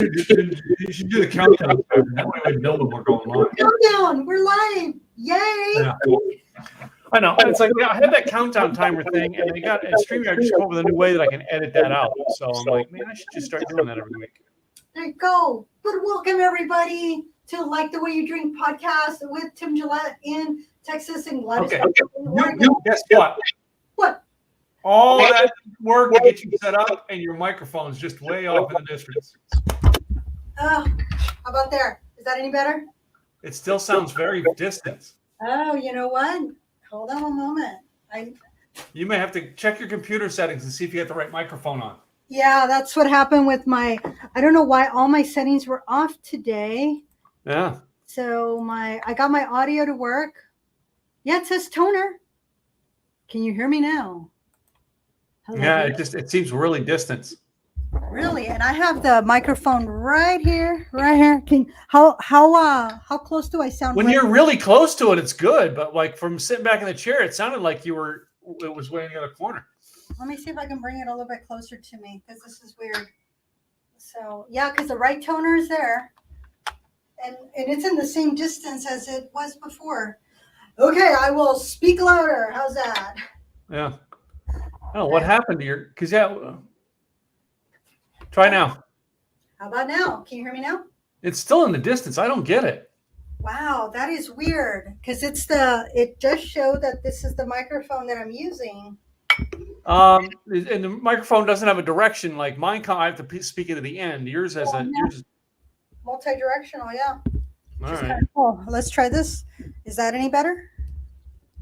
You should do the countdown. That way we know when we're going live. Countdown, we're live! Yay! Yeah. I know. It's like I had that countdown timer thing, and they got and StreamYard just come up with a new way that I can edit that out. So I'm like, man, I should just start doing that every week. There you go. But welcome everybody to Like the Way You Drink podcast with Tim Gillette in Texas and Gladys. Okay. You guess what? What? All that work to get you set up, and your microphone's just way off in the distance. How about there? Is that any better? It still sounds very distant. Oh, you know what? Hold on a moment. You may have to check your computer settings and see if you got the right microphone on. Yeah, that's what happened with I don't know why all my settings were off today. Yeah. So I got my audio to work. Yeah, it says toner. Can you hear me now? Hello. Yeah, it seems really distant. Really? And I have the microphone right here. How close do I sound? When you're really close to it, it's good. But like from sitting back in the chair, it sounded like it was way in the other corner. Let me see if I can bring it a little bit closer to me because this is weird. So yeah, because the right toner is there. And it's in the same distance as it was before. Okay, I will speak louder. How's that? Yeah. Oh, what happened to your? Because try now. How about now? Can you hear me now? It's still in the distance. I don't get it. Wow, that is weird. Because it does show that this is the microphone that I'm using. And the microphone doesn't have a direction like mine. I have to speak into the end. Yours has yours. Multi-directional, yeah. All right. Kind of cool. Let's try this. Is that any better?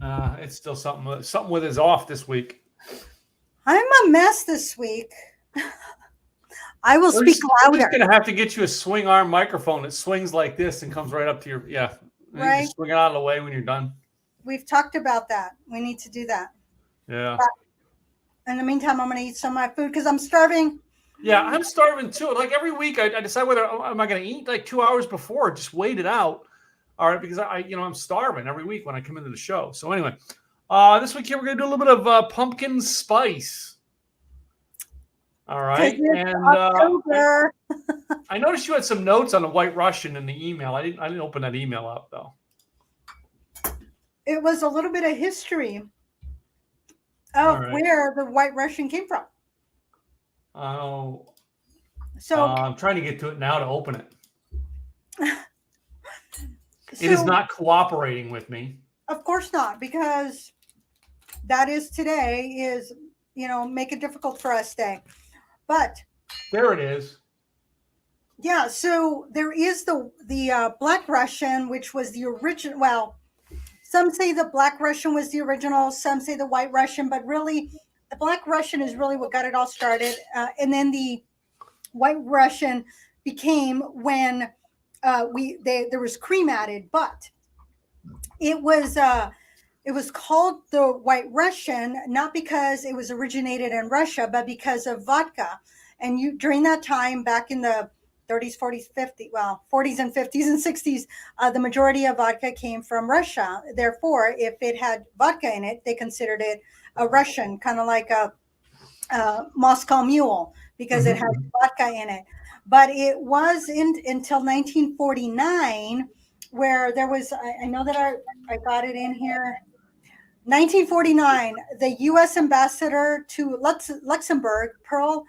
It's still something with is off this week. I'm a mess this week. I will speak louder. We're just gonna have to get you a swing arm microphone that swings like this and comes right up to your Right. You just swing it out of the way when you're done. We've talked about that. We need to do that. Yeah. But in the meantime, I'm going to eat some of my food because I'm starving. Yeah, I'm starving too. Like every week, I decide whether am I going to eat like 2 hours before, just wait it out. All right, because I'm starving every week when I come into the show. So anyway, this week here we're going to do a little bit of pumpkin spice. All right, and I noticed you had some notes on the White Russian in the email. I didn't open that email up though. It was a little bit of history of where the White Russian came from. Oh, so I'm trying to get to it now to open it. It is not cooperating with me. Of course not, because that is today make it difficult for us today. But there it is. Yeah, so there is the Black Russian, which was the original. Well, some say the Black Russian was the original. Some say the White Russian, but really, the Black Russian is really what got it all started. And then the White Russian became when there was cream added, but it was called the White Russian not because it was originated in Russia, but because of vodka. And during that time, back in the 30s, 40s, 40s and 50s and 60s, the majority of vodka came from Russia. Therefore, if it had vodka in it, they considered it a Russian, kind of like a Moscow Mule, because it had vodka in it. But it was until 1949 where there was, I know that I got it in here. 1949, the U.S. ambassador to Luxembourg, Pearl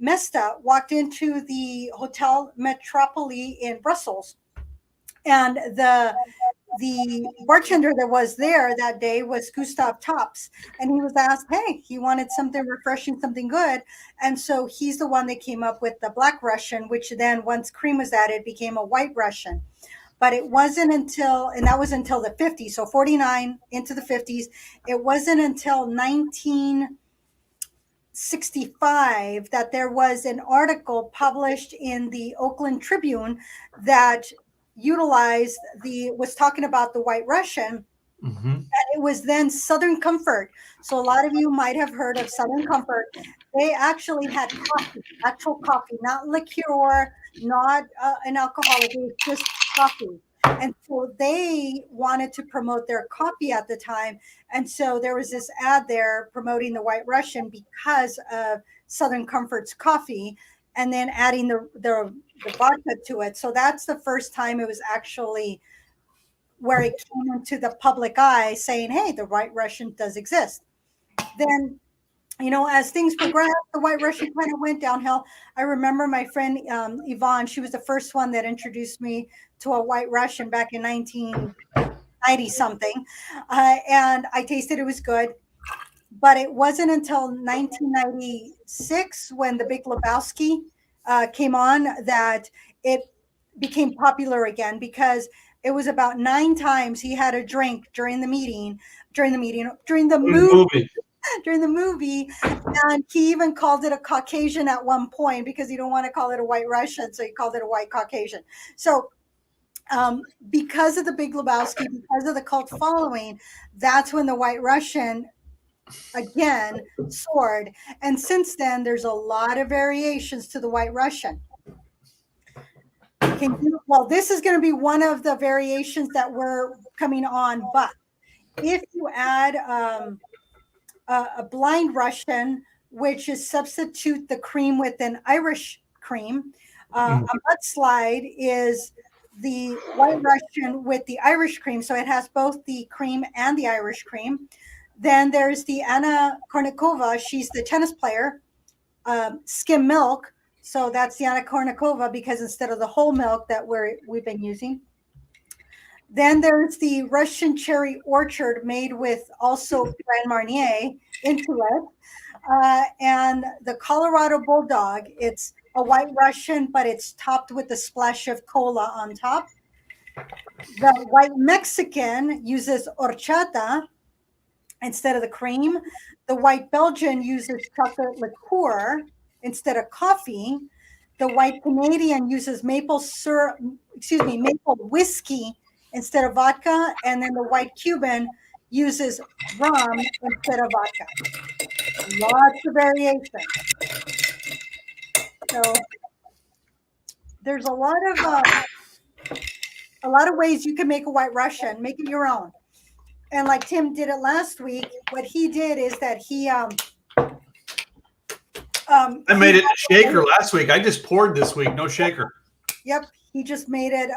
Mesta, walked into the Hotel Metropole in Brussels, and the bartender that was there that day was Gustav Tops, and he was asked, hey, he wanted something refreshing, something good, and so he's the one that came up with the Black Russian, which then, once cream was added, became a White Russian. But it wasn't until, and that was until the 50s, so 49 into the 50s, it wasn't until 1965 that there was an article published in the Oakland Tribune that was talking about the White Russian, and it was then Southern Comfort. So a lot of you might have heard of Southern Comfort. They actually had coffee, actual coffee, not liqueur, not an alcoholic, it was just coffee. And so they wanted to promote their coffee at the time. And so there was this ad there promoting the White Russian because of Southern Comfort's coffee. and then adding the vodka to it. So that's the first time it was actually where it came into the public eye saying, hey, the White Russian does exist. Then, as things progressed, the White Russian kind of went downhill. I remember my friend Yvonne, she was the first one that introduced me to a White Russian back in 1990 something. And I tasted it was good. But it wasn't until 1996 when the Big Lebowski came on that it became popular again, because it was about 9 times he had a drink during the movie, and he even called it a Caucasian at one point because he don't want to call it a White Russian, so he called it a White Caucasian. So because of the Big Lebowski, because of the cult following, that's when the White Russian again soared. And since then, there's a lot of variations to the White Russian. Well, this is going to be one of the variations that we're coming on, but if you add a blind Russian, which is substitute the cream with an Irish cream, a mudslide is the White Russian with the Irish cream, so it has both the cream and the Irish cream. Then there's the Anna Kournikova. She's the tennis player. Skim milk. So that's the Anna Kournikova, because instead of the whole milk that we've been using. Then there's the Russian cherry orchard made with also Grand Marnier into it. And the Colorado Bulldog. It's a White Russian, but it's topped with a splash of cola on top. The White Mexican uses horchata instead of the cream. The White Belgian uses chocolate liqueur instead of coffee. The White Canadian uses maple whiskey instead of vodka. And then the White Cuban uses rum instead of vodka. Lots of variation. So there's a lot of ways you can make a White Russian, make it your own. And like Tim did it last week, what he did is that he I made it a shaker last week. I just poured this week, no shaker. Yep, he just made it.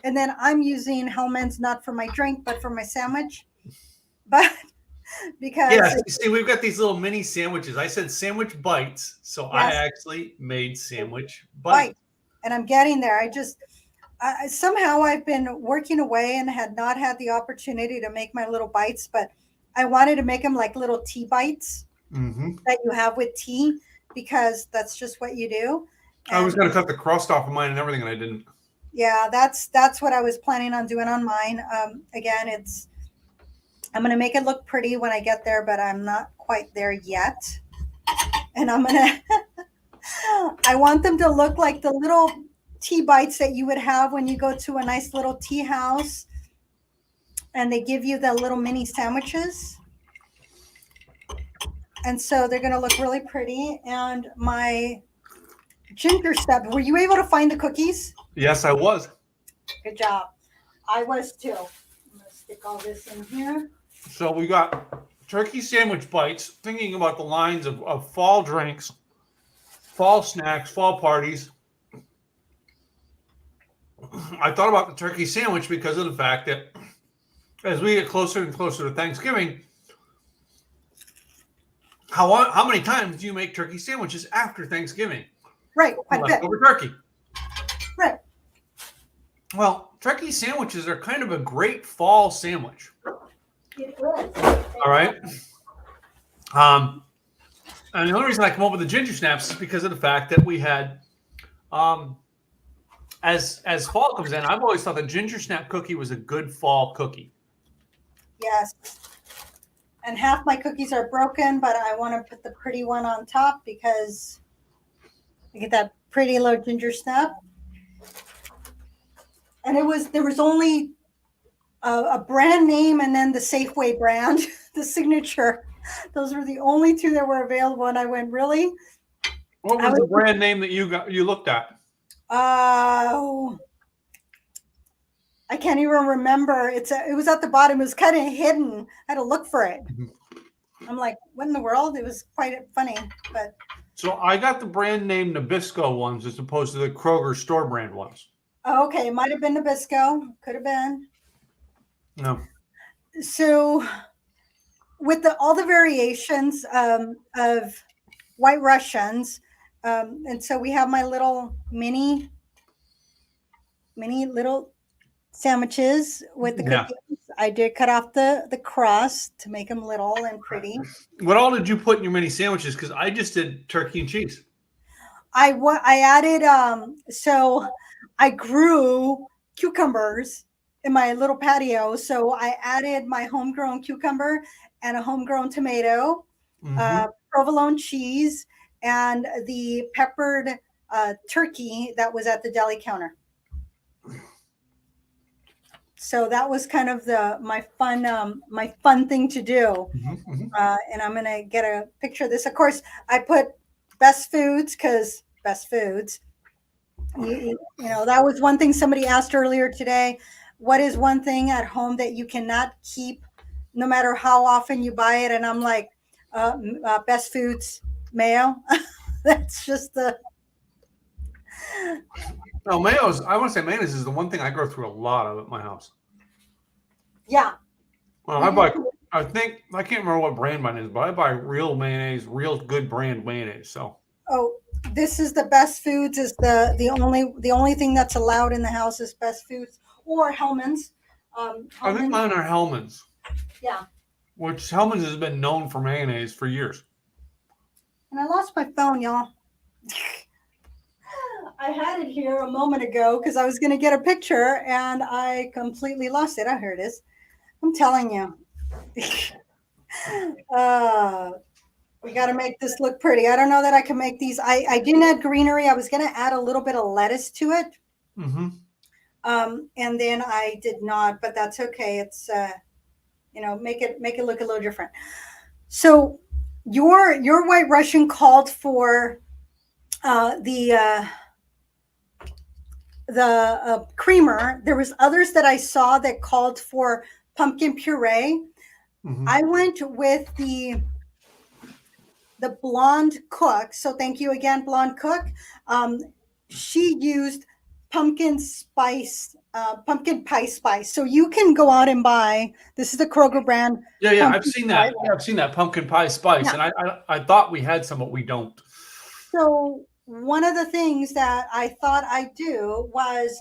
And then I'm using Hellman's not for my drink, but for my sandwich. But because see, we've got these little mini sandwiches. I said sandwich bites, so yes. I actually made sandwich bites. And I'm getting there. Somehow I've been working away and had not had the opportunity to make my little bites, but I wanted to make them like little tea bites that you have with tea, because that's just what you do. And I was going to cut the crust off of mine and everything, and I didn't. Yeah, that's what I was planning on doing on mine. Again, I'm going to make it look pretty when I get there, but I'm not quite there yet. And I want them to look like the little tea bites that you would have when you go to a nice little tea house and they give you the little mini sandwiches. And so they're going to look really pretty. And my ginger snap, were you able to find the cookies? Yes, I was. Good job. I was too. I'm going to stick all this in here. So we got turkey sandwich bites, thinking about the lines of fall drinks, fall snacks, fall parties. I thought about the turkey sandwich because of the fact that as we get closer and closer to Thanksgiving, how many times do you make turkey sandwiches after Thanksgiving? Right, quite a bit. Leftover turkey. Right. Well, turkey sandwiches are kind of a great fall sandwich. It is. All right. And the only reason I come up with the ginger snaps is because of the fact that we had, as fall comes in, I've always thought the ginger snap cookie was a good fall cookie. Yes. And half my cookies are broken, but I want to put the pretty one on top because I get that pretty little ginger snap. And there was only a brand name and then the Safeway brand, the signature. Those were the only two that were available. And I went, really? What was the brand name that you looked at? Oh, I can't even remember. It was at the bottom. It was kind of hidden. I had to look for it. I'm like, what in the world? It was quite funny. But So I got the brand name Nabisco ones as opposed to the Kroger store brand ones. Okay, it might have been Nabisco. Could have been. No. So with all the variations of White Russians, and so we have my little mini little sandwiches with the Yeah. cookies. I did cut off the crust to make them little and pretty. What all did you put in your mini sandwiches? Because I just did turkey and cheese. I added so I grew cucumbers in my little patio. So I added my homegrown cucumber and a homegrown tomato, provolone cheese, and the peppered turkey that was at the deli counter. So that was kind of my fun thing to do. And I'm gonna get a picture of this. Of course, I put best foods because best foods. You know, that was one thing somebody asked earlier today. What is one thing at home that you cannot keep, no matter how often you buy it? And I'm like, best foods mayo. That's just the. No, mayonnaise. I want to say mayonnaise is the one thing I go through a lot of at my house. Yeah. Well, I think I can't remember what brand mine is, but I buy real mayonnaise, real good brand mayonnaise. So. Oh, this is the best foods. Is the only thing that's allowed in the house is best foods or Hellman's. I think mine are Hellman's. Yeah. Which Hellman's has been known for mayonnaise for years. And I lost my phone, y'all. I had it here a moment ago because I was going to get a picture and I completely lost it. Oh, here it is. I'm telling you. We got to make this look pretty. I don't know that I can make these. I didn't add greenery. I was going to add a little bit of lettuce to it. And then I did not, but that's okay. It's, make it look a little different. So your White Russian called for the creamer. There was others that I saw that called for pumpkin puree. I went with the blonde cook. So thank you again, blonde cook. She used pumpkin pie spice. So you can go out and buy. This is the Kroger brand. Yeah, I've seen that. Yeah, I've seen that pumpkin pie spice, and I thought we had some, but we don't. So one of the things that I thought I'd do was,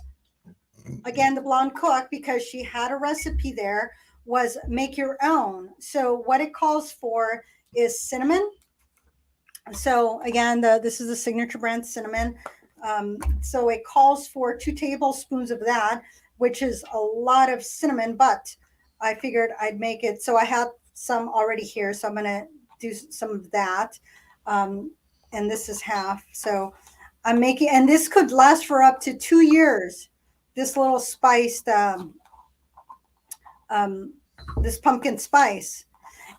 again, the blonde cook, because she had a recipe there, was make your own. So what it calls for is cinnamon. So again, this is the signature brand cinnamon. So it calls for 2 tablespoons of that, which is a lot of cinnamon, but I figured I'd make it. So I have some already here. So I'm going to do some of that. And this is half. So I'm making, and this could last for up to 2 years. This little spiced, this pumpkin spice.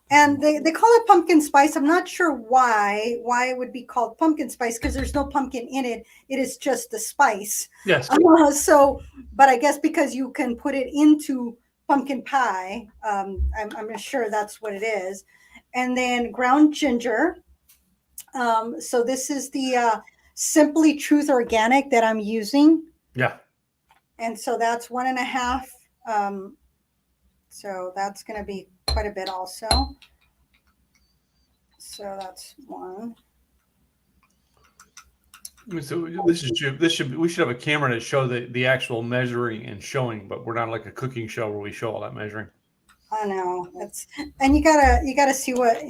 And they call it pumpkin spice. I'm not sure why it would be called pumpkin spice, because there's no pumpkin in it. It is just the spice. Yes. But I guess because you can put it into pumpkin pie, I'm sure that's what it is. And then ground ginger. So this is the Simply Truth Organic that I'm using. Yeah. And so that's 1.5. So that's going to be quite a bit also. So that's 1. So we should have a camera to show the actual measuring and showing, but we're not like a cooking show where we show all that measuring. I know, and you gotta see what,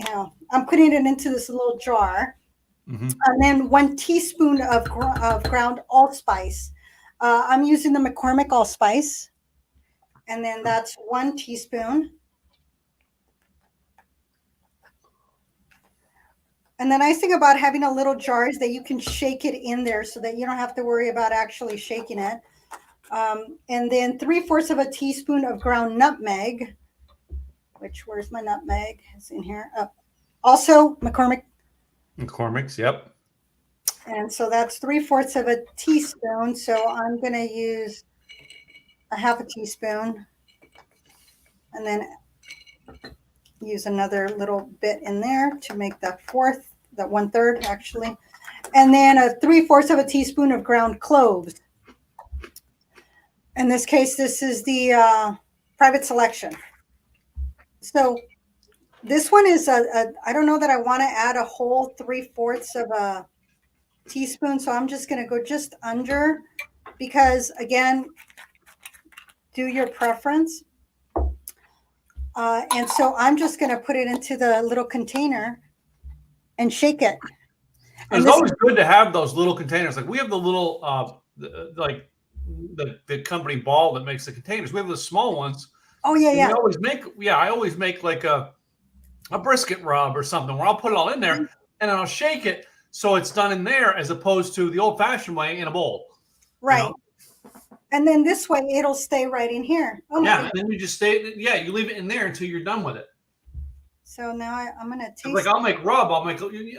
I'm putting it into this little jar, and then 1 teaspoon of ground allspice. I'm using the McCormick allspice, and then that's 1 teaspoon. And the nice thing about having a little jar is that you can shake it in there so that you don't have to worry about actually shaking it. And then 3/4 of a teaspoon of ground nutmeg, which, where's my nutmeg? It's in here. Also McCormick's, yep. And so that's 3/4 of a teaspoon. So I'm going to use a 1/2 teaspoon, and then use another little bit in there to make that 4th that 1/3 actually. And then a 3/4 of a teaspoon of ground cloves. In this case, this is the private selection. So this one is I don't know that I want to add a whole 3/4 of a teaspoon. So I'm just going to go just under, because again, do your preference. And so I'm just going to put it into the little container and shake it. It's always good to have those little containers. Like we have the little, like the company Ball that makes the containers. We have the small ones. Oh yeah, yeah. I always make like a brisket rub or something where I'll put it all in there and then I'll shake it so it's done in there as opposed to the old-fashioned way in a bowl. Right. You know? And then this way it'll stay right in here. Oh, yeah, and then you just you leave it in there until you're done with it. So now I'm going to taste. Like I'll make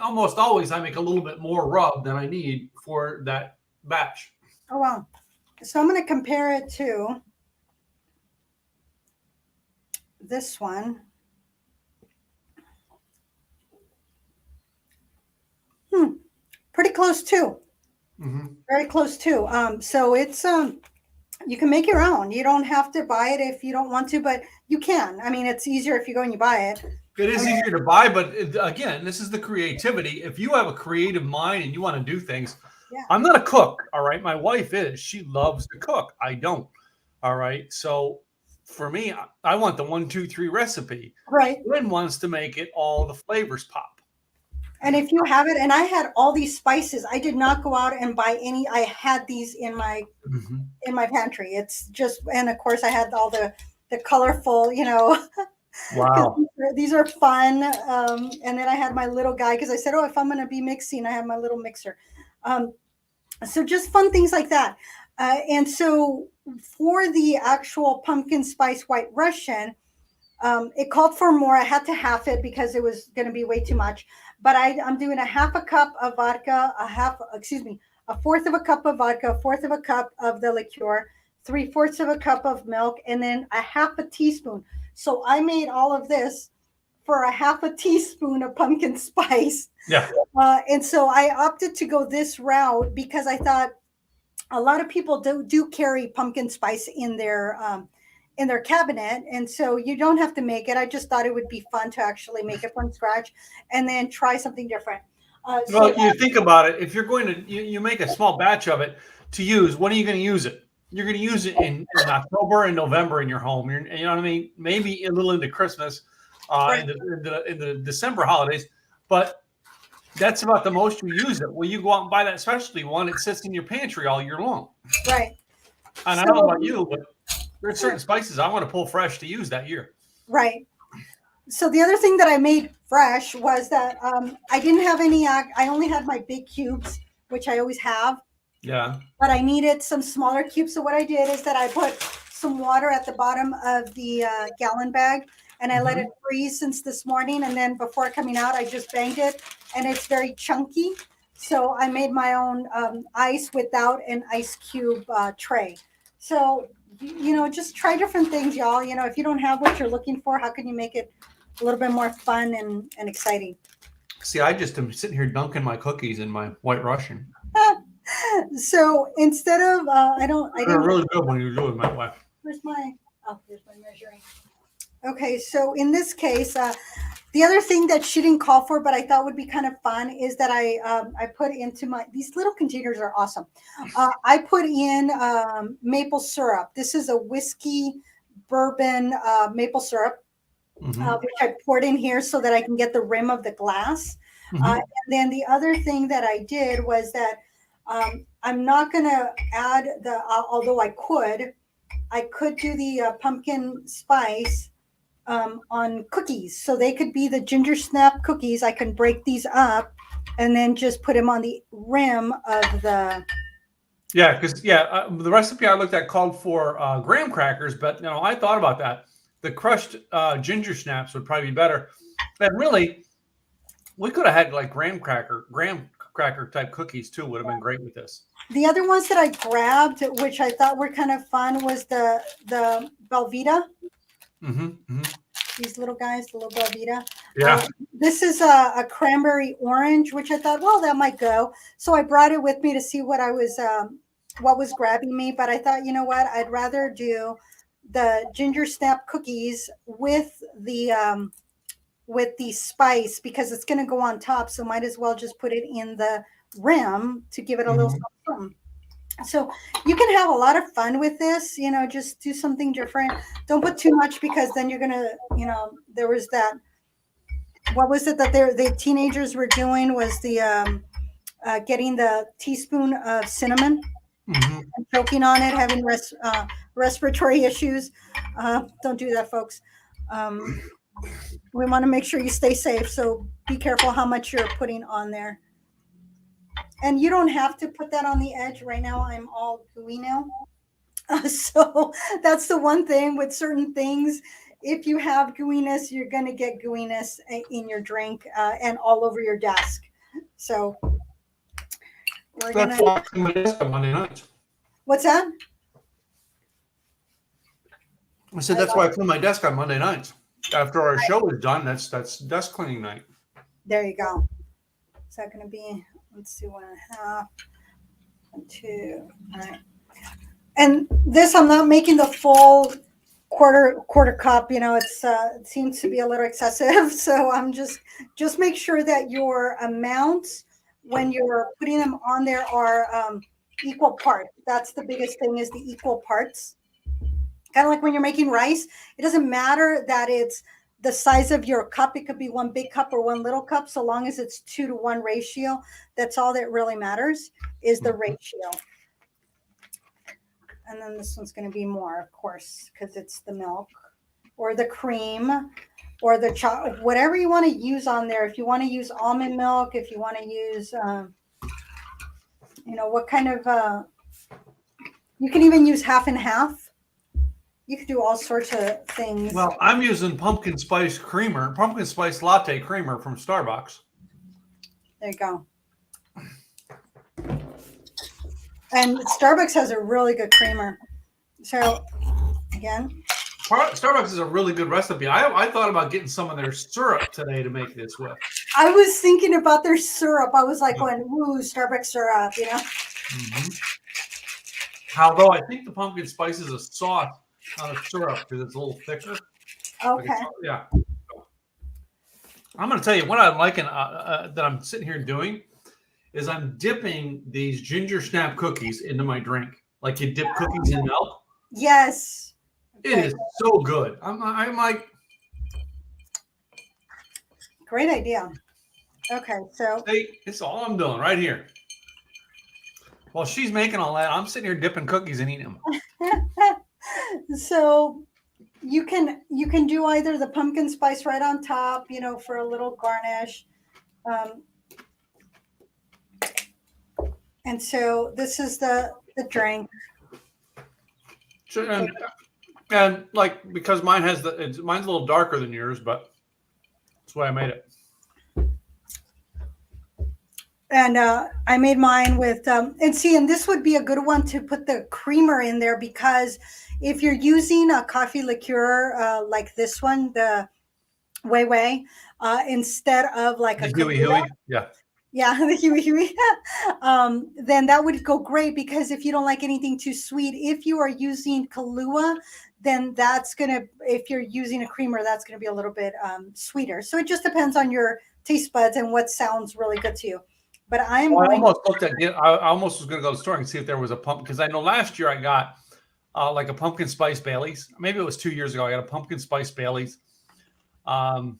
almost always I make a little bit more rub than I need for that batch. Oh, wow. So I'm going to compare it to this one. Pretty close too. Mm-hmm. Very close too. So it's you can make your own. You don't have to buy it if you don't want to, but you can. I mean, it's easier if you go and you buy it. It is easier to buy, but again, this is the creativity. If you have a creative mind and you want to do things, yeah. I'm not a cook, all right? My wife is. She loves to cook. I don't, all right? So for me, I want the 1, 2, 3 recipe. Right. Lynn wants to make it all the flavors pop. And if you have it, and I had all these spices, I did not go out and buy any. I had these in my in my pantry. It's just, and of course, I had all the colorful, you know. Wow. These are fun. And then I had my little guy because I said, oh, if I'm going to be mixing, I have my little mixer. So just fun things like that. And so for the actual pumpkin spice White Russian, it called for more. I had to half it because it was going to be way too much. But I'm doing a 1/2 cup of vodka, a 1/4 of a cup of vodka, 1/4 of a cup of the liqueur, 3/4 of a cup of milk, and then a 1/2 teaspoon. So I made all of this for a 1/2 teaspoon of pumpkin spice. Yeah. And so I opted to go this route because I thought a lot of people do carry pumpkin spice in their cabinet, and so you don't have to make it. I just thought it would be fun to actually make it from scratch and then try something different. Well, you think about it. If you're going to you make a small batch of it to use, when are you going to use it? You're going to use it in October and November in your home. You know what I mean? Maybe a little into Christmas, in the December holidays, but that's about the most you use it. Well, you go out and buy that specialty one. It sits in your pantry all year long. Right. And I don't know about you, but there's certain spices I want to pull fresh to use that year. Right. So the other thing that I made fresh was that I didn't have any. I only had my big cubes, which I always have. Yeah. But I needed some smaller cubes. So what I did is that I put some water at the bottom of the gallon bag, and I let it freeze since this morning. And then before coming out, I just banged it, and it's very chunky. So I made my own ice without an ice cube tray. So, you know, just try different things, y'all. You know, if you don't have what you're looking for, how can you make it a little bit more fun and exciting? See, I just am sitting here dunking my cookies in my White Russian. So instead of, They're really good when you do it my wife. Here's my measuring. Okay, so in this case, the other thing that she didn't call for, but I thought would be kind of fun, is that I put into these little containers are awesome. I put in maple syrup. This is a whiskey bourbon maple syrup, which I poured in here so that I can get the rim of the glass. And then the other thing that I did was that I'm not going to add although I could do the pumpkin spice on cookies. So they could be the ginger snap cookies. I can break these up and then just put them on the rim of the. Yeah, because the recipe I looked at called for graham crackers, but you know, I thought about that. The crushed ginger snaps would probably be better. And really, we could have had like graham cracker type cookies too. Would have been great with this. The other ones that I grabbed, which I thought were kind of fun, was the Belvita. These little guys, the little Belvita. Yeah. This is a cranberry orange, which I thought, well, that might go. So I brought it with me to see what what was grabbing me. But I thought, you know what? I'd rather do the ginger snap cookies with the spice because it's going to go on top. So might as well just put it in the rim to give it a little something. So you can have a lot of fun with this, just do something different. Don't put too much because then you're going to, there was that, what was it that the teenagers were doing was the getting the teaspoon of cinnamon and choking on it, having respiratory issues. Don't do that, folks. We want to make sure you stay safe. So be careful how much you're putting on there. And you don't have to put that on the edge. Right now, I'm all gooey now. So that's the one thing with certain things. If you have gooiness, you're going to get gooiness in your drink and all over your desk. So we're going to... That's why I clean my desk on Monday nights. What's that? I said that's why I clean my desk on Monday nights. After our show is done, that's desk cleaning night. There you go. Is that going to be... Let's see, 1.5, 2, all right. And this, I'm not making the full quarter cup. It seems to be a little excessive. So I'm just make sure that your amounts when you're putting them on there are equal parts. That's the biggest thing, is the equal parts. Kind of like when you're making rice, it doesn't matter that it's the size of your cup. It could be one big cup or one little cup, so long as it's 2-to-1 ratio. That's all that really matters, is the ratio. And then this one's going to be more, of course, because it's the milk or the cream or the chocolate, whatever you want to use on there. If you want to use almond milk, if you want to use, what kind of, you can even use half and half. You could do all sorts of things. Well, I'm using pumpkin spice latte creamer from Starbucks. There you go. And Starbucks has a really good creamer. So, again. Starbucks is a really good recipe. I thought about getting some of their syrup today to make this with. I was thinking about their syrup. I was like, ooh, Starbucks syrup, Although I think the pumpkin spice is a sauce, not a syrup, because it's a little thicker. Okay. Yeah. I'm going to tell you what I'm liking that I'm sitting here doing is I'm dipping these ginger snap cookies into my drink. Like you dip cookies in milk. Yes. It is so good. I'm like. Great idea. Okay, so. See, it's all I'm doing right here. While she's making all that, I'm sitting here dipping cookies and eating them. So you can do either the pumpkin spice right on top, for a little garnish. And so this is the drink. So, and like, because mine's a little darker than yours, but that's why I made it. And I made mine with, and this would be a good one to put the creamer in there, because if you're using a coffee liqueur like this one, the Wei, instead of like The a Huey, yeah. Yeah, the Huey. Then that would go great, because if you don't like anything too sweet, if you are using Kahlua, then if you're using a creamer, that's going to be a little bit sweeter. So it just depends on your taste buds and what sounds really good to you. But I almost was going to go to the store and see if there was a pumpkin, because I know last year I got like a pumpkin spice Baileys. Maybe it was 2 years ago. I got a pumpkin spice Baileys. And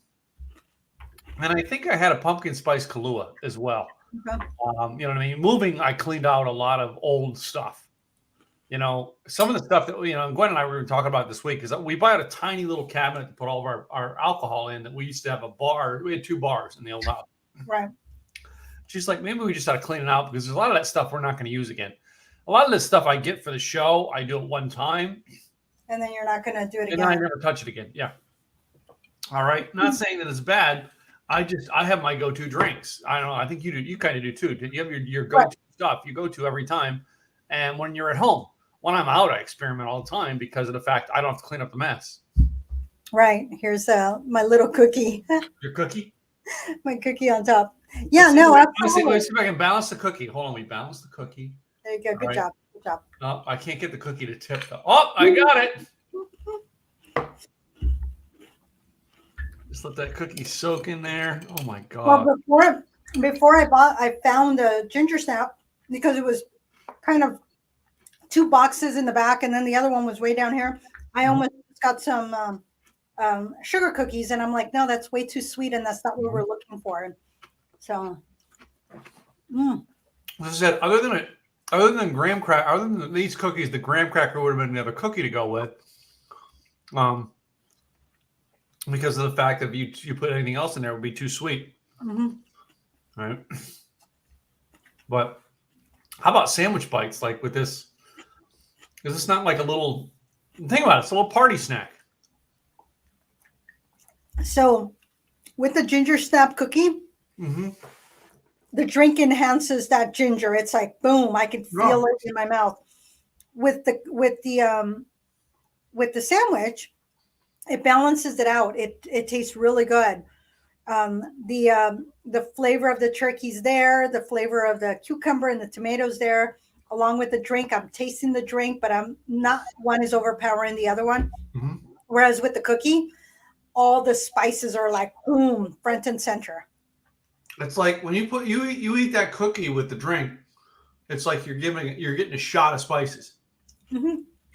I think I had a pumpkin spice Kahlua as well. Okay. You know what I mean? Moving, I cleaned out a lot of old stuff. Some of the stuff that, Gwen and I were talking about this week is that we bought a tiny little cabinet to put all of our alcohol in, that we used to have a bar. We had 2 bars in the old house. Right. She's like, maybe we just ought to clean it out, because there's a lot of that stuff we're not going to use again. A lot of this stuff I get for the show, I do it one time. And then you're not going to do it again. And I never touch it again. Yeah. All right. Not saying that it's bad. I have my go-to drinks. I don't know. I think you do. You kind of do too. You have your go-to stuff you go to every time. And when you're at home, when I'm out, I experiment all the time because of the fact I don't have to clean up the mess. Right. Here's my little cookie. Your cookie? My cookie on top. Yeah, no, Let me absolutely. see if I can balance the cookie. Hold on, we balance the cookie. There you go. Good Right. job. Good job. No, I can't get the cookie to tip though. Oh, I got it. Just let that cookie soak in there. Oh my God. Well, before I found a ginger snap because it was kind of 2 boxes in the back, and then the other one was way down here. I almost got some sugar cookies, and I'm like, no, that's way too sweet, and that's not what we're looking for. So, As I said, other than graham cracker, other than these cookies, the graham cracker would have been another cookie to go with. Because of the fact that if you put anything else in there, it would be too sweet. Right. But how about sandwich bites like with this? Is this not like a little, think about it, it's a little party snack. So with the ginger snap cookie, the drink enhances that ginger. It's like, boom, I can feel it in my mouth. With the sandwich, it balances it out. It tastes really good. The flavor of the turkey's there, the flavor of the cucumber and the tomatoes there, along with the drink. I'm tasting the drink, but I'm not, one is overpowering the other one. Whereas with the cookie, all the spices are like, boom, front and center. It's like when you eat that cookie with the drink, it's like you're getting a shot of spices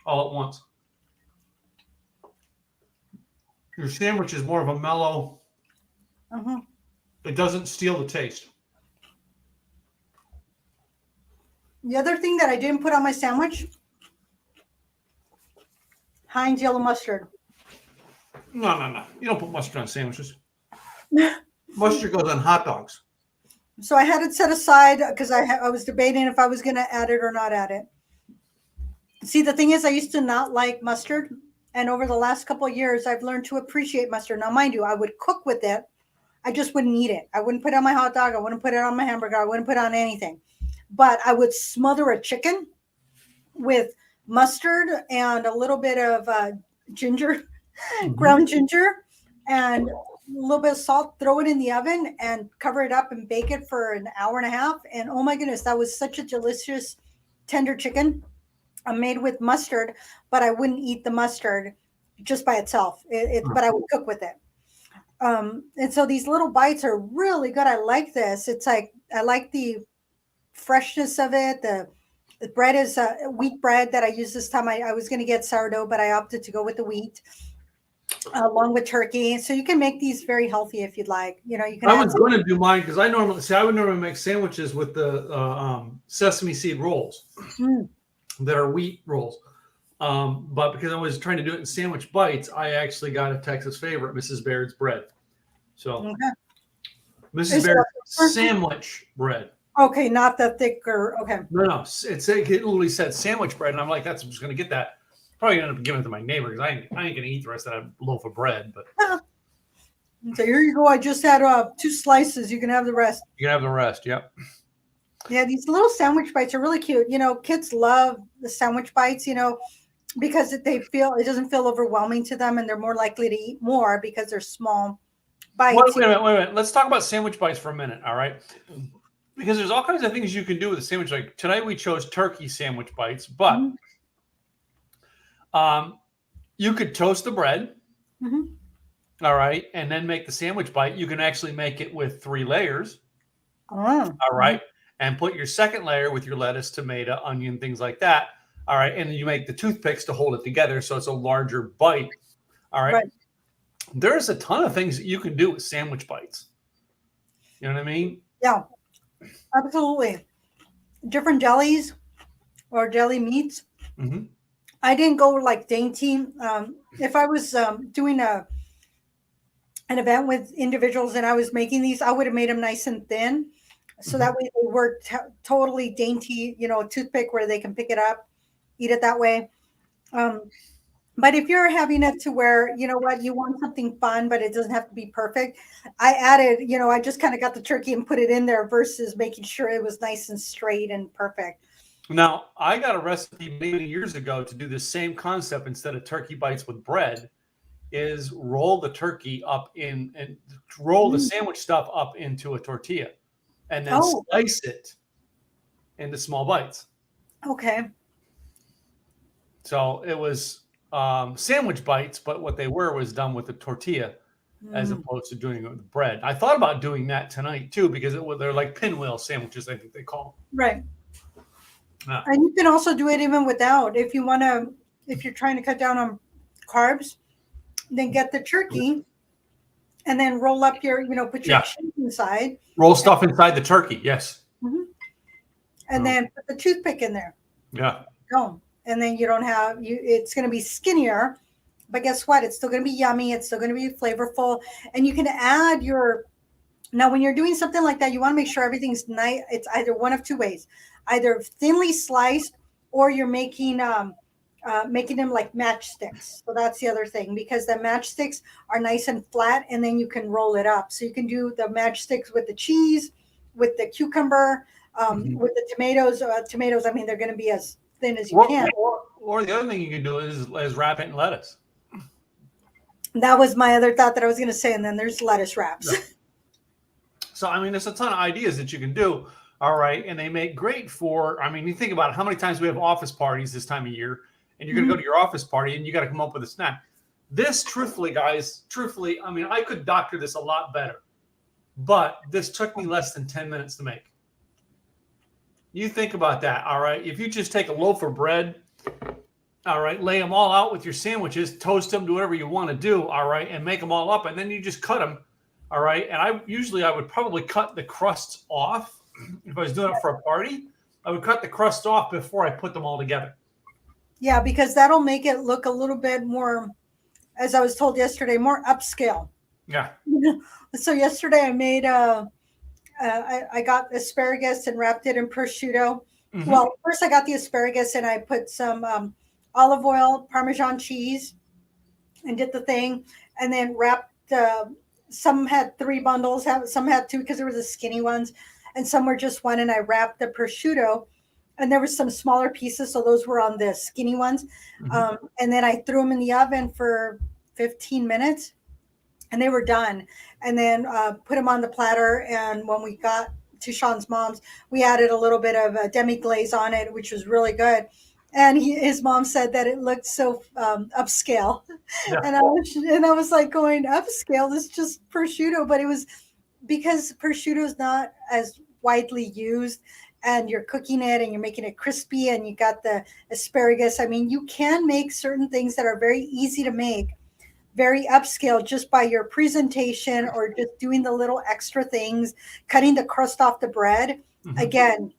all at once. Your sandwich is more of a mellow. It doesn't steal the taste. The other thing that I didn't put on my sandwich, Heinz yellow mustard. No. You don't put mustard on sandwiches. Mustard goes on hot dogs. So I had it set aside because I was debating if I was going to add it or not add it. See, the thing is, I used to not like mustard. And over the last couple of years, I've learned to appreciate mustard. Now, mind you, I would cook with it. I just wouldn't eat it. I wouldn't put it on my hot dog. I wouldn't put it on my hamburger. I wouldn't put it on anything. But I would smother a chicken with mustard and a little bit of ginger, ground ginger, and a little bit of salt, throw it in the oven and cover it up and bake it for an hour and a half. And oh my goodness, that was such a delicious, tender chicken. Made with mustard, but I wouldn't eat the mustard just by itself. But I would cook with it. And so these little bites are really good. I like this. It's like, I like the freshness of it. The bread is wheat bread that I use this time. I was going to get sourdough, but I opted to go with the wheat along with turkey. So you can make these very healthy if you'd like. You know, you can. I was going to do mine because I would normally make sandwiches with the sesame seed rolls. That are wheat rolls. But because I was trying to do it in sandwich bites, I actually got a Texas favorite, Mrs. Baird's bread. So Mrs. Baird's sandwich bread. Okay, not the thicker. Okay. No. It literally said sandwich bread. And I'm like, I'm just going to get that. Probably end up giving it to my neighbor because I ain't going to eat the rest of that loaf of bread. But so here you go. I just had 2 slices. You can have the rest. You can have the rest. Yep. Yeah, these little sandwich bites are really cute. You know, kids love the sandwich bites, you know, because it doesn't feel overwhelming to them, and they're more likely to eat more because they're small bites. Wait a minute. Let's talk about sandwich bites for a minute, all right? Because there's all kinds of things you can do with a sandwich. Like tonight we chose turkey sandwich bites, but you could toast the bread, all right, and then make the sandwich bite. You can actually make it with 3 layers, all right? And put your second layer with your lettuce, tomato, onion, things like that. All right. And then you make the toothpicks to hold it together. So it's a larger bite. All right. There's a ton of things that you can do with sandwich bites. You know what I mean? Yeah, absolutely. Different jellies or jelly meats. I didn't go like dainty. If I was doing an event with individuals and I was making these, I would have made them nice and thin. So that way they were totally dainty, you know, a toothpick where they can pick it up, eat it that way. But if you're having it to where, you know what, you want something fun, but it doesn't have to be perfect. I added, you know, I just kind of got the turkey and put it in there versus making sure it was nice and straight and perfect. Now, I got a recipe many years ago to do the same concept instead of turkey bites with bread. is roll the turkey up in and roll the sandwich stuff up into a tortilla and then Oh, slice it into small bites. okay. So it was sandwich bites, but what they were was done with the tortilla as Mm, opposed to doing it with bread. I thought about doing that tonight too because they're like pinwheel sandwiches, I think they call right. them. And you can also do it even without. If you want to, if you're trying to cut down on carbs, then get the turkey and then roll up your, put your Yeah. cheese inside. Roll stuff inside the turkey. Yes. Mhm. And then put the toothpick in there. Yeah. Go. And then you don't have it's going to be skinnier, but guess what? It's still going to be yummy. It's still going to be flavorful. And you can add now when you're doing something like that, you want to make sure everything's nice. It's either one of two ways, either thinly sliced or you're making them like matchsticks. So that's the other thing, because the matchsticks are nice and flat and then you can roll it up. So you can do the matchsticks with the cheese, with the cucumber, with the tomatoes. Tomatoes, I mean, they're going to be as thin as you can. Or the other thing you can do is wrap it in lettuce. That was my other thought that I was going to say. And then there's lettuce wraps. Yeah. So, I mean, there's a ton of ideas that you can do. All right. And they make great for, I mean, you think about how many times we have office parties this time of year, and you're going to go to your office party and you got to come up with a snack. This, truthfully, guys, I mean, I could doctor this a lot better, but this took me less than 10 minutes to make. You think about that. All right. If you just take a loaf of bread, all right, lay them all out with your sandwiches, toast them, do whatever you want to do. All right. And make them all up. And then you just cut them. All right. And I would probably cut the crusts off. If I was doing it for a party, I would cut the crust off before I put them all together. Yeah, because that'll make it look a little bit more, as I was told yesterday, more upscale. Yeah. So yesterday I made I got asparagus and wrapped it in prosciutto. Mm-hmm. Well, first I got the asparagus and I put some olive oil, Parmesan cheese, and did the thing, and then wrapped. Some had 3 bundles, some had 2 because there were the skinny ones, and some were just 1. And I wrapped the prosciutto, and there were some smaller pieces, so those were on the skinny ones. Mm-hmm. And then I threw them in the oven for 15 minutes, and they were done. And then put them on the platter. And when we got to Sean's mom's, we added a little bit of demi glaze on it, which was really good. And his mom said that it looked so upscale. Yeah. And I was like going, upscale, this is just prosciutto. But it was because prosciutto is not as widely used, and you're cooking it and you're making it crispy, and you got the asparagus. I mean, you can make certain things that are very easy to make, very upscale, just by your presentation or just doing the little extra things, cutting the crust off the bread. Mm-hmm. Again,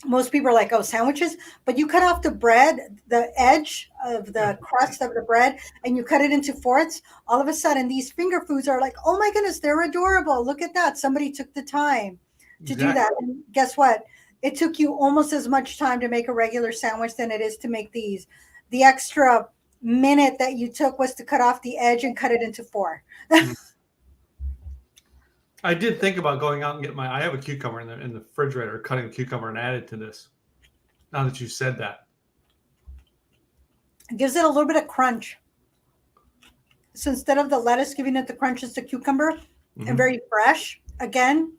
most people are like, oh, sandwiches, but you cut off the bread, the edge of the crust of the bread, and you cut it into fourths. All of a sudden, these finger foods are like, oh my goodness, they're adorable. Look at that. Somebody took the time to do that. And guess what? It took you almost as much time to make a regular sandwich than it is to make these. The extra minute that you took was to cut off the edge and cut it into 4. I did think about going out and get I have a cucumber in the refrigerator, cutting a cucumber and add it to this. Now that you said that. It gives it a little bit of crunch. So instead of the lettuce giving it the crunch, it's the cucumber, and very fresh. Again,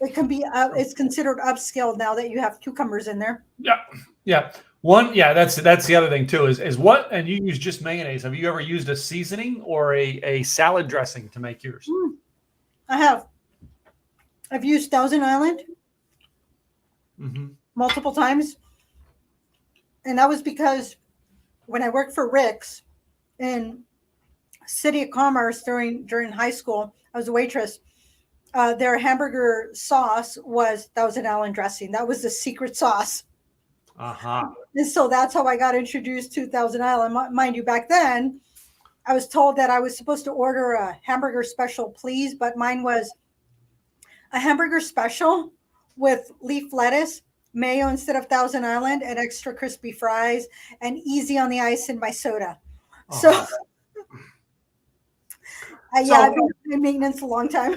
it can be, it's considered upscale now that you have cucumbers in there. Yeah. Yeah. That's the other thing too, is what, and you use just mayonnaise. Have you ever used a seasoning or a salad dressing to make yours? I have. I've used Thousand Island multiple times. And that was because when I worked for Rick's in City of Commerce during high school, I was a waitress. Their hamburger sauce was Thousand Island dressing. That was the secret sauce. And so that's how I got introduced to Thousand Island. Mind you, back then, I was told that I was supposed to order a hamburger special, please, but mine was a hamburger special with leaf lettuce, mayo instead of Thousand Island, and extra crispy fries, and easy on the ice in my soda. So, I've been in maintenance a long time.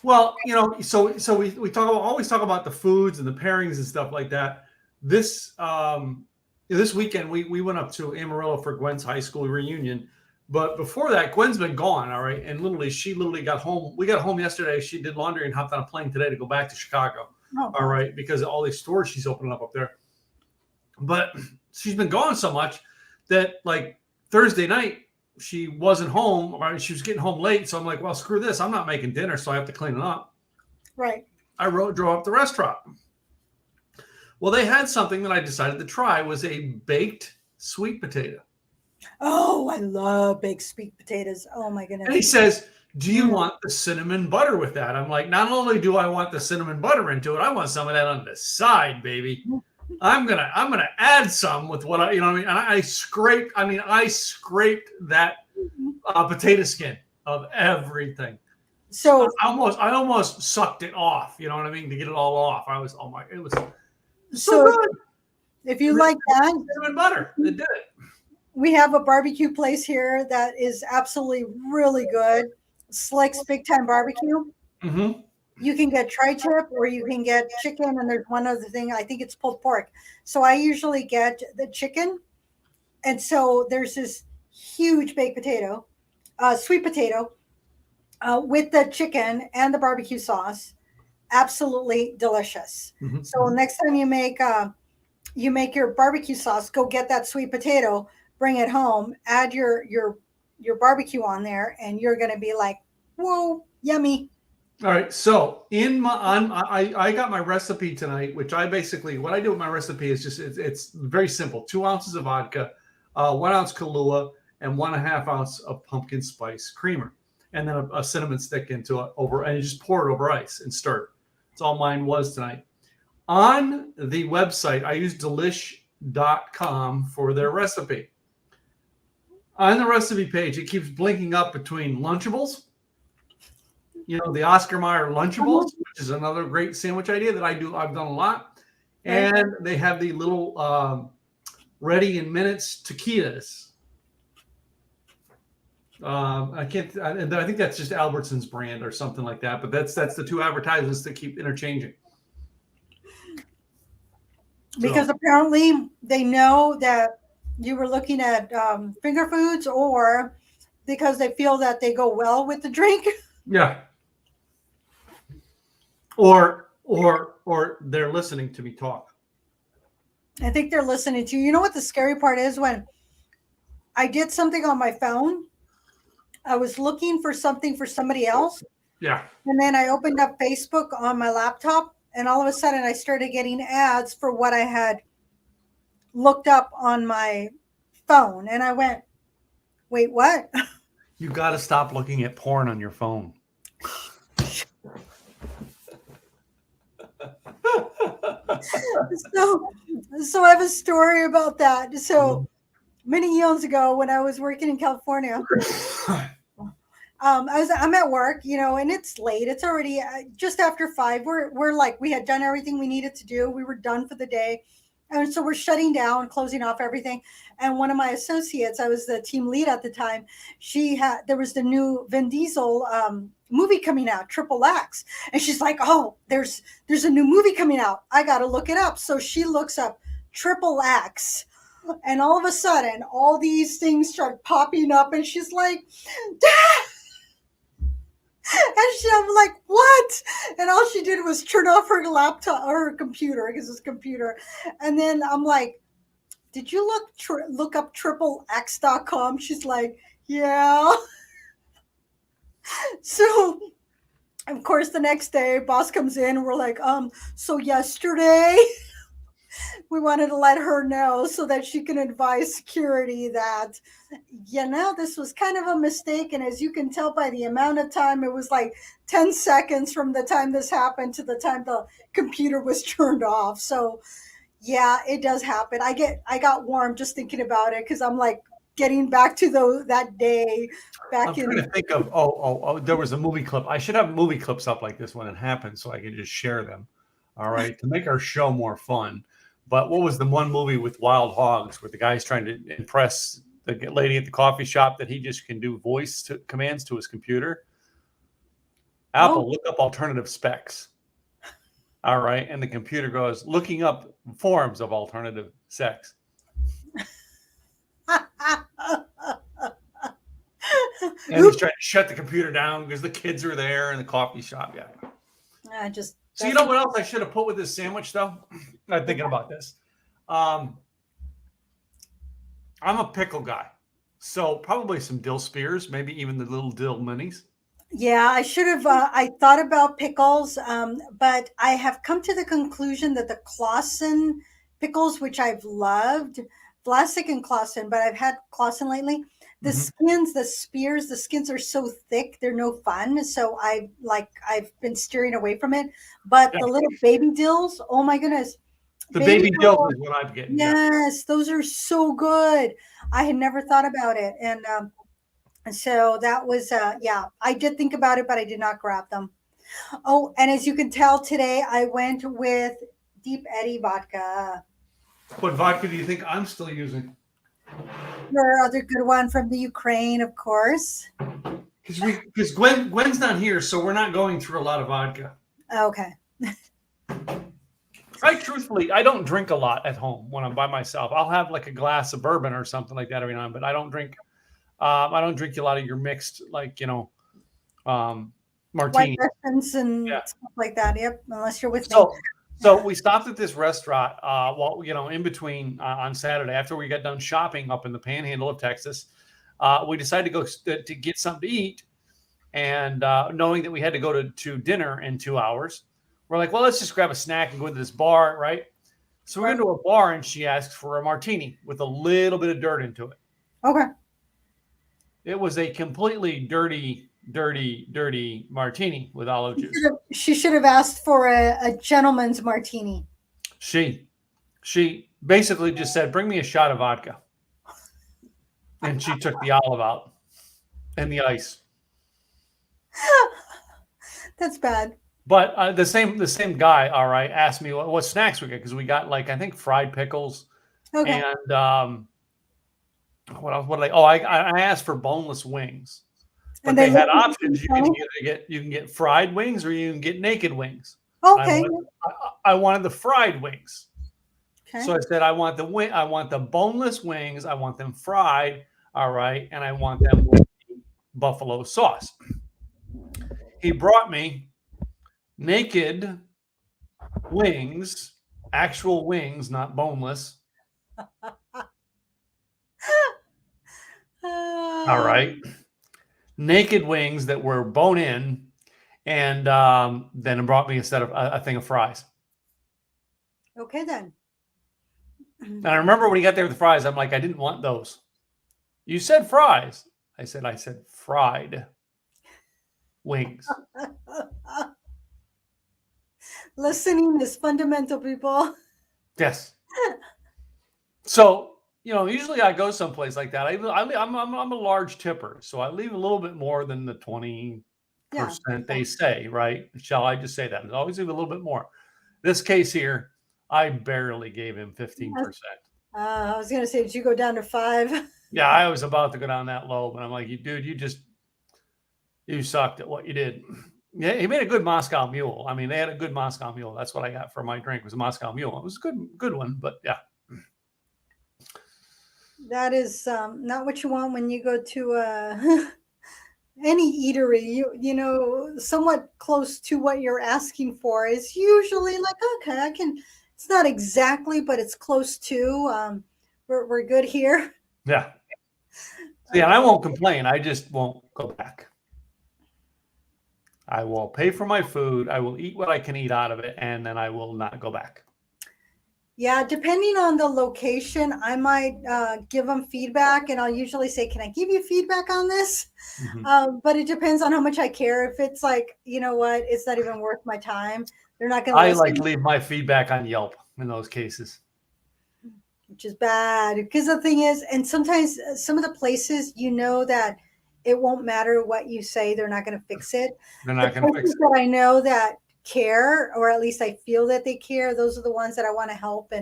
Well, so we always talk about the foods and the pairings and stuff like that. This weekend we went up to Amarillo for Gwen's high school reunion. But before that, Gwen's been gone, all right. And she literally got home. We got home yesterday. She did laundry and hopped on a plane today to go back to Chicago. Oh, all right, because of all these stores she's opening up there. But she's been gone so much that like Thursday night she wasn't home. Or she was getting home late, so I'm like, well, screw this. I'm not making dinner, so I have to clean it up. right. I drove up the restaurant. Well, they had something that I decided to try. Was a baked sweet potato. Oh, I love baked sweet potatoes. Oh my goodness. And he says, do you want the cinnamon butter with that? I'm like, not only do I want the cinnamon butter into it, I want some of that on the side, baby. I'm gonna add some with what I, you know what I mean? And I scraped that potato skin of everything. So I almost sucked it off, you know what I mean, to get it all off. It was so good. if you like that, Cinnamon butter, it did it. we have a barbecue place here that is absolutely really good. Slick's Big Time Barbecue. Mm-hmm. You can get tri-tip or you can get chicken, and there's one other thing. I think it's pulled pork. So I usually get the chicken, and so there's this huge baked potato, sweet potato, with the chicken and the barbecue sauce. Absolutely delicious. Mm-hmm. So next time you make your barbecue sauce, go get that sweet potato, bring it home, add your barbecue on there, and you're gonna be like, whoa, yummy. All right, so I got my recipe tonight, which what I do with my recipe is just it's very simple: 2 ounces of vodka, 1 ounce Kahlua, and 1.5 ounce of pumpkin spice creamer, and then a cinnamon stick into it and you just pour it over ice and stir it. That's all mine was tonight. On the website, I use delish.com for their recipe. On the recipe page, it keeps blinking up between Lunchables. You know, the Oscar Mayer Lunchables, which is another great sandwich idea that I've done a lot. And they have the little ready in minutes taquitos. I think that's just Albertson's brand or something like that. But that's the 2 advertisements that keep interchanging. Because apparently they know that you were looking at finger foods, or because they feel that they go well with the drink. Yeah. Or they're listening to me talk. I think they're listening to you. You know what the scary part is? When I did something on my phone, I was looking for something for somebody else. Yeah. And then I opened up Facebook on my laptop, and all of a sudden I started getting ads for what I had looked up on my phone. And I went, wait, what? You got to stop looking at porn on your phone. So I have a story about that. So many eons ago, when I was working in California, I'm at work, and it's late. It's already just after 5. We're like, we had done everything we needed to do. We were done for the day. And so we're shutting down, closing off everything. And one of my associates, I was the team lead at the time. There was the new Vin Diesel movie coming out, Triple X. And she's like, oh, there's a new movie coming out. I got to look it up. So she looks up Triple X. And all of a sudden, all these things start popping up. And she's like, Dad! And I'm like, what? And all she did was turn off her laptop or her computer, because it's a computer. And then I'm like, did you look up triplex.com? She's like, yeah. So, of course, the next day, boss comes in and we're like, so yesterday we wanted to let her know so that she can advise security that, this was kind of a mistake. And as you can tell by the amount of time, it was like 10 seconds from the time this happened to the time the computer was turned off. So yeah, it does happen. I got warm just thinking about it, because I'm like getting back to that day back in. I'm trying to think of, there was a movie clip. I should have movie clips up like this when it happens so I can just share them. All right. To make our show more fun. But what was the one movie with wild hogs where the guy's trying to impress the lady at the coffee shop that he just can do voice commands to his computer? Apple, look up alternative specs. All right. And the computer goes, looking up forms of alternative sex. And he's trying to shut the computer down because the kids are there in the coffee shop. Yeah. So you know what else I should have put with this sandwich, though? I'm thinking about this. I'm a pickle guy. So probably some dill spears, maybe even the little dill minis. Yeah, I should have. I thought about pickles, but I have come to the conclusion that the Clausen pickles, which I've loved, Vlasic and Clausen, but I've had Clausen lately. The skins, the spears, the skins are so thick; they're no fun. So I've been steering away from it. But the little baby dills, oh my goodness, the baby dills is what I'm getting. Yes, those are so good. I had never thought about it, and so that was I did think about it, but I did not grab them. Oh, and as you can tell today, I went with Deep Eddy vodka. What vodka do you think I'm still using? Your other good one from the Ukraine, of course. Because Gwen's not here, so we're not going through a lot of vodka. Okay. Truthfully, I don't drink a lot at home when I'm by myself. I'll have like a glass of bourbon or something like that every now and then, but I don't drink. I don't drink a lot of your mixed, martini. White Russians and stuff like that. Yep, unless you're with me. So we stopped at this restaurant, in between on Saturday after we got done shopping up in the Panhandle of Texas. We decided to go to get something to eat, and knowing that we had to go to dinner in 2 hours, we're like, well, let's just grab a snack and go to this bar, right? So we're into a bar, and she asks for a martini with a little bit of dirt into it. Okay. It was a completely dirty martini with olive juice. She should have asked for a gentleman's martini. She basically just said, bring me a shot of vodka. And she took the olive out and the ice. That's bad. But the same guy, all right, asked me what snacks we got, because we got I think fried pickles. Okay. And what else? I asked for boneless wings. But they had options. You can get fried wings, or you can get naked wings. Okay. I wanted the fried wings. Okay. So I said, I want the boneless wings. I want them fried. All right. And I want them with buffalo sauce. He brought me naked wings, actual wings, not boneless. All right. Naked wings that were bone in, and then it brought me a thing of fries. Okay, then. And I remember when he got there with the fries, I'm like, I didn't want those. You said fries. I said fried wings. Listening is fundamental, people. Yes. So, usually I go someplace like that. I'm a large tipper, so I leave a little bit more than the 20% they say, right? Shall I just say that? I always leave a little bit more. This case here, I barely gave him 15%. I was going to say, did you go down to 5? Yeah, I was about to go down that low, but I'm like, dude, you sucked at what you did. Yeah, he made a good Moscow Mule. I mean, they had a good Moscow Mule. That's what I got for my drink, was a Moscow Mule. It was a good one, but yeah. That is not what you want when you go to any eatery. Somewhat close to what you're asking for is usually like, okay, I can. It's not exactly, but it's close to. We're good here. Yeah. Yeah, and I won't complain. I just won't go back. I will pay for my food. I will eat what I can eat out of it, and then I will not go back. Yeah, depending on the location, I might give them feedback, and I'll usually say, can I give you feedback on this? Mm-hmm. But it depends on how much I care. If it's like, you know what, it's not even worth my time, they're not going to leave my feedback on Yelp in those cases. Which is bad, because the thing is, and sometimes some of the places, that it won't matter what you say, they're not going to fix it. They're not going to fix it. That I know that care, or at least I feel that they care, those are the ones that I want to help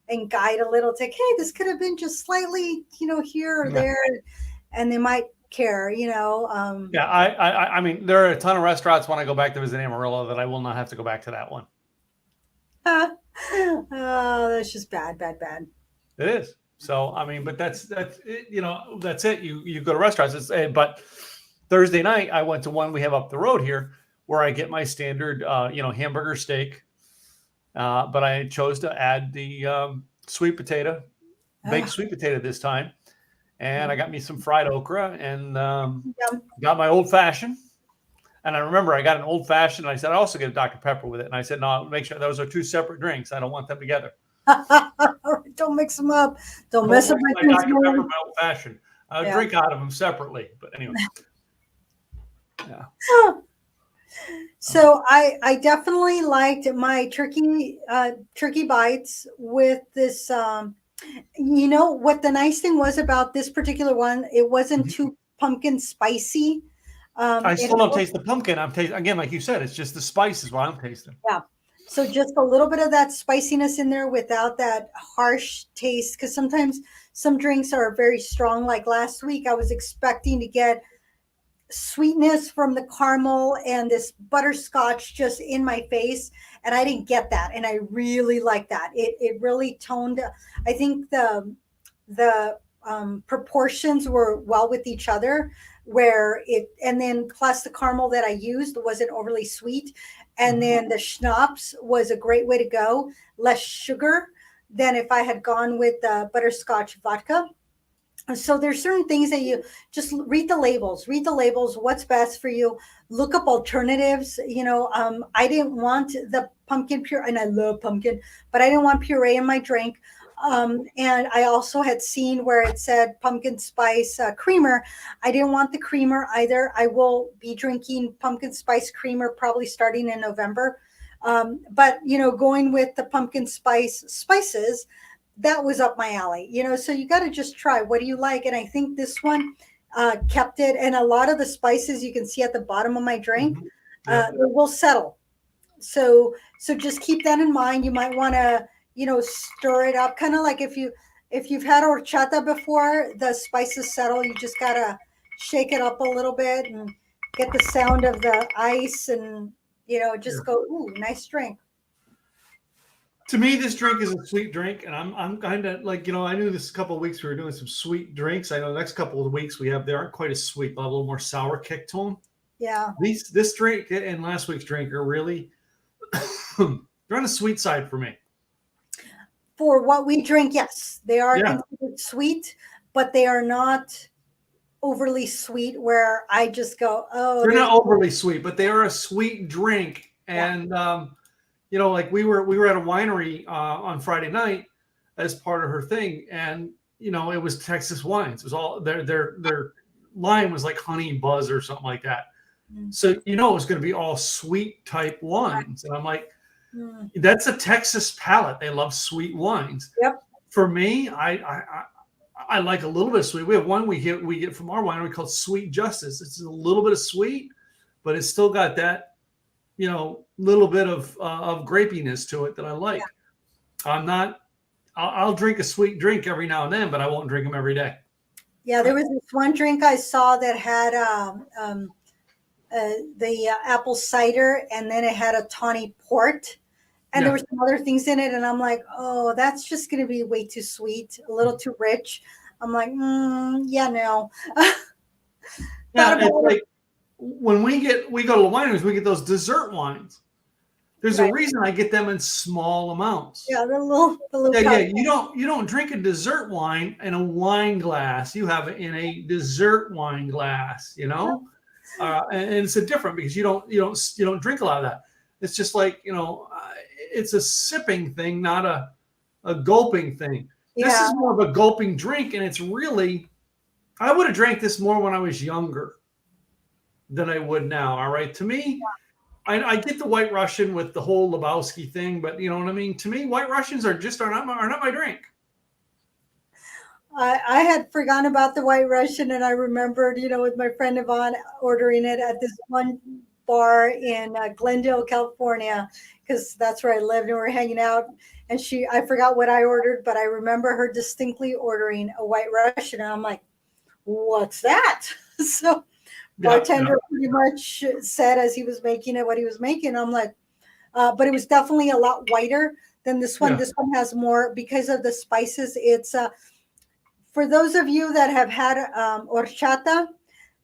and guide a little. It's like, hey, this could have been just slightly, here or there, and they might care, Yeah, I mean, there are a ton of restaurants when I go back to visit Amarillo that I will not have to go back to that one. Oh, that's just bad. It is. So, I mean, but that's it. That's it. You go to restaurants, but Thursday night, I went to one we have up the road here where I get my standard, hamburger steak. But I chose to add the sweet potato, baked Ah, sweet potato this time. And I got me some fried okra and yum. got my old fashioned. And I remember I got an old fashioned. And I said, I also get a Dr. Pepper with it. And I said, no, make sure those are two separate drinks. I don't want them together. Don't mix them up. Don't Don't mess up mix my my things. Dr. Pepper, my old fashioned. I Yeah. drink out of them separately. But anyway. Yeah. So I definitely liked my turkey bites with this. What the nice thing was about this particular one, it wasn't too pumpkin spicy. I still don't taste the pumpkin. I'm tasting, again, like you said, it's just the spice is what I'm tasting. Yeah. So just a little bit of that spiciness in there without that harsh taste. Because sometimes some drinks are very strong. Like last week, I was expecting to get sweetness from the caramel and this butterscotch just in my face, and I didn't get that, and I really like that. It really toned. I think the proportions were well with each other, where it, and then plus the caramel that I used wasn't overly sweet, and then the schnapps was a great way to go, less sugar than if I had gone with the butterscotch vodka. So there's certain things that you just read the labels, what's best for you, look up alternatives. I didn't want the pumpkin puree, and I love pumpkin, but I didn't want puree in my drink. And I also had seen where it said pumpkin spice creamer. I didn't want the creamer either. I will be drinking pumpkin spice creamer probably starting in November. But going with the pumpkin spices, that was up my alley. So you got to just try, what do you like? And I think this one kept it. And a lot of the spices you can see at the bottom of my drink, Yeah. it will settle. So just keep that in mind. You might want to, stir it up, kind of like if you've had horchata before, the spices settle. You just got to shake it up a little bit and get the sound of the ice, and just go, ooh, nice drink. To me, this drink is a sweet drink, and I'm kind of like, I knew this a couple of weeks we were doing some sweet drinks. I know the next couple of weeks they aren't quite as sweet, but a little more sour kick to them. Yeah. This drink and last week's drink are really they're on the sweet side for me. For what we drink, yes, they are Yeah. considered sweet, but they are not overly sweet where I just go, oh, They're not overly sweet, but they are a sweet drink. And like we were at a winery on Friday night as part of her thing, and it was Texas wines. It was all their line was like honey buzz or something like that. So it was going to be all sweet type wines, and I'm like, that's a Texas palate. They love sweet wines. Yep. For me, I like a little bit of sweet. We have one we get from our winery called Sweet Justice. It's a little bit of sweet, but it's still got that little bit of grapiness to it that I like. Yeah. I'll drink a sweet drink every now and then, but I won't drink them every day. Yeah, there was this one drink I saw that had the apple cider, and then it had a tawny port, and there were some other things in it, and I'm like, oh, that's just going to be way too sweet, a little too rich. I'm like, no. Yeah, it's like when we go to the wineries, we get those dessert wines. There's a reason I get them in small amounts. Yeah, the little. Yeah. You don't drink a dessert wine in a wine glass. You have it in a dessert wine glass. And it's a different, because you don't drink a lot of that. It's just like it's a sipping thing, not a gulping thing. Yeah. This is more of a gulping drink, and it's really. I would have drank this more when I was younger than I would now. All right, to me. I get the White Russian with the whole Lebowski thing, but you know what I mean? To me, White Russians are not my drink. I had forgotten about the White Russian, and I remembered, with my friend Yvonne ordering it at this one bar in Glendale, California, because that's where I lived, and we were hanging out. And I forgot what I ordered, but I remember her distinctly ordering a White Russian, and I'm like, what's that? So bartender pretty much said as he was making it what he was making. I'm like, but it was definitely a lot whiter than this one. Yeah. This one has more because of the spices. It's for those of you that have had horchata,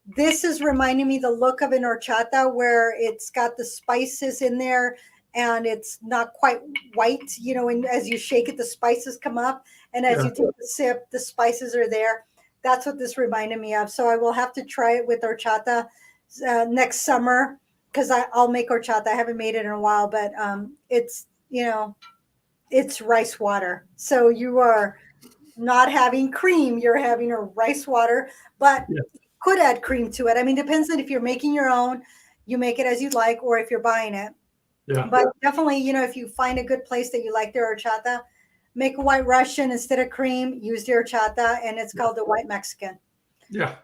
this is reminding me the look of an horchata where it's got the spices in there and it's not quite white, and as you shake it, the spices come up. And as Yeah. you take a sip, the spices are there. That's what this reminded me of. So I will have to try it with horchata next summer because I'll make horchata. I haven't made it in a while, but it's, it's rice water. So you are not having cream, you're having a rice water, but Yeah. you could add cream to it. I mean, depends on if you're making your own, you make it as you'd like, or if you're buying it. Yeah. But definitely, if you find a good place that you like their horchata, make a white Russian instead of cream, use the horchata, and it's called the white Mexican. Yeah.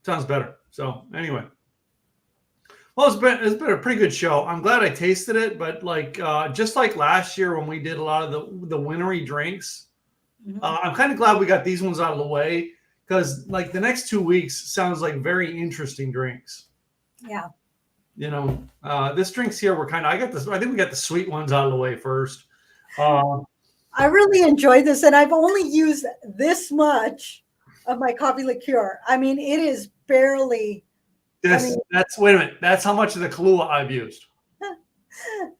Sounds better. So anyway. Well, it's been a pretty good show. I'm glad I tasted it, but just like last year when we did a lot of the wintry drinks, I'm kind of glad we got these ones out of the way because the next 2 weeks sounds like very interesting drinks. Yeah. This drinks here were I think we got the sweet ones out of the way first. I really enjoyed this, and I've only used this much of my coffee liqueur. I mean, it is barely. That's wait a minute. That's how much of the Kahlua I've used.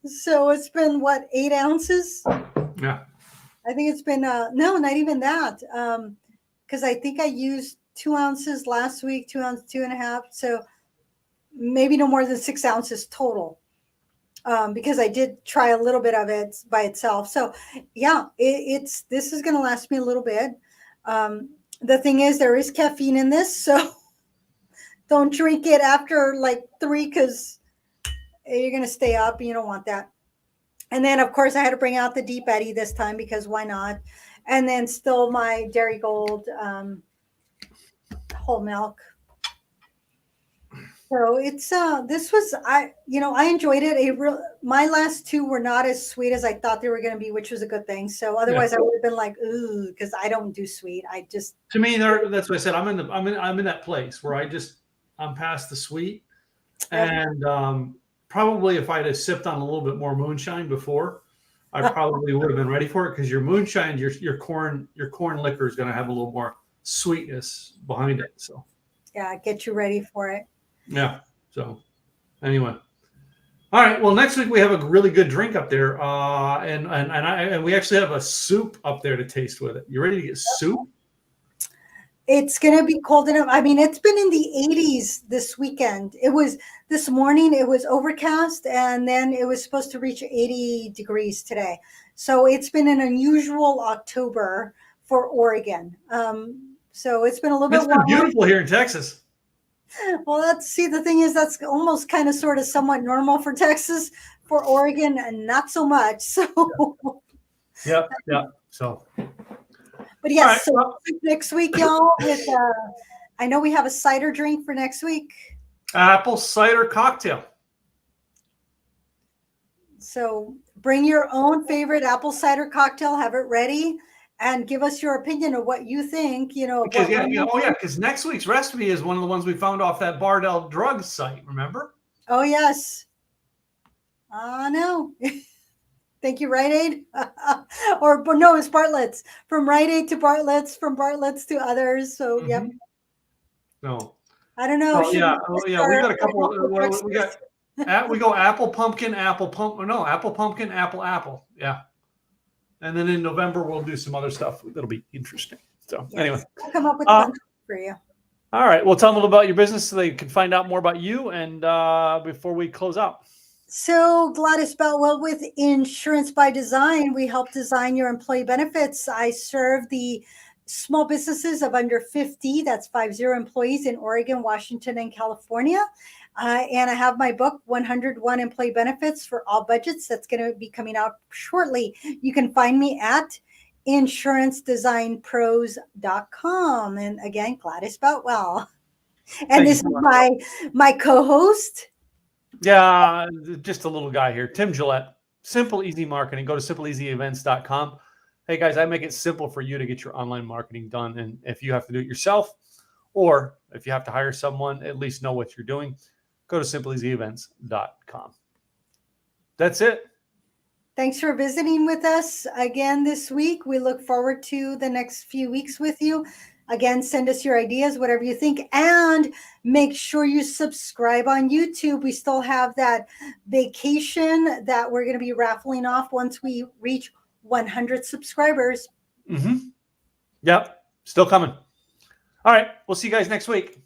So it's been what, 8 ounces? Yeah. I think it's been no, not even that. Because I think I used 2 ounces last week, 2 ounces, 2.5. So maybe no more than 6 ounces total. Because I did try a little bit of it by itself. So yeah, this is going to last me a little bit. The thing is, there is caffeine in this, so don't drink it after 3 because you're going to stay up and you don't want that. And then, of course, I had to bring out the Deep Eddy this time because why not? And then still my Dairy Gold whole milk. So it's this was I enjoyed it. My last 2 were not as sweet as I thought they were going to be, which was a good thing. So otherwise I would have been like, ooh, because I don't do sweet. I just to me that's what I said. I'm in that place where I'm past the sweet, and probably if I'd have sipped on a little bit more moonshine before, I probably would have been ready for it because your moonshine, your corn liquor is going to have a little more sweetness behind it. So yeah, get you ready for it. Yeah. So anyway, all right. Well, next week we have a really good drink up there, and we actually have a soup up there to taste with it. You ready to get soup? It's going to be cold enough. I mean, it's been in the 80s this weekend. It was this morning. It was overcast, and then it was supposed to reach 80 degrees today. So it's been an unusual October for Oregon. So it's been a little bit warmer. It's been beautiful here in Texas. Well, the thing is, that's almost kind of sort of somewhat normal for Texas. For Oregon, and not so much. So, yeah. So, but yes, right. so next week, y'all. I know we have a cider drink for next week. Apple cider cocktail. So bring your own favorite apple cider cocktail. Have it ready. And give us your opinion of what you think, Because next week's recipe is one of the ones we found off that Bardell Drugs site, remember? Oh, yes. No. Thank you, Rite Aid. Or no, it's Bartlett's. From Rite Aid to Bartlett's, from Bartlett's to others. So, Yep. No. I don't know. We got a couple. We go apple pumpkin, apple pumpkin, apple. Yeah. And then in November, we'll do some other stuff that'll be interesting. So anyway. We'll come up with fun for you. All right. Well, tell them a little about your business so they can find out more about you and before we close out. So Gladys Boutwell with Insurance by Design. We help design your employee benefits. I serve the small businesses of under 50, that's 50 employees in Oregon, Washington, and California. And I have my book, 101 Employee Benefits for All Budgets. That's going to be coming out shortly. You can find me at insurancedesignpros.com. And again, Gladys Boutwell. And this is my co-host. Yeah, just a little guy here, Tim Gillette. Simple, easy marketing. Go to simpleeasyevents.com. Hey, guys, I make it simple for you to get your online marketing done. And if you have to do it yourself, or if you have to hire someone, at least know what you're doing. Go to simpleeasyevents.com. That's it. Thanks for visiting with us again this week. We look forward to the next few weeks with you. Again, send us your ideas, whatever you think, and make sure you subscribe on YouTube. We still have that vacation that we're going to be raffling off once we reach 100 subscribers. Mm-hmm. Yep. Still coming. All right. We'll see you guys next week.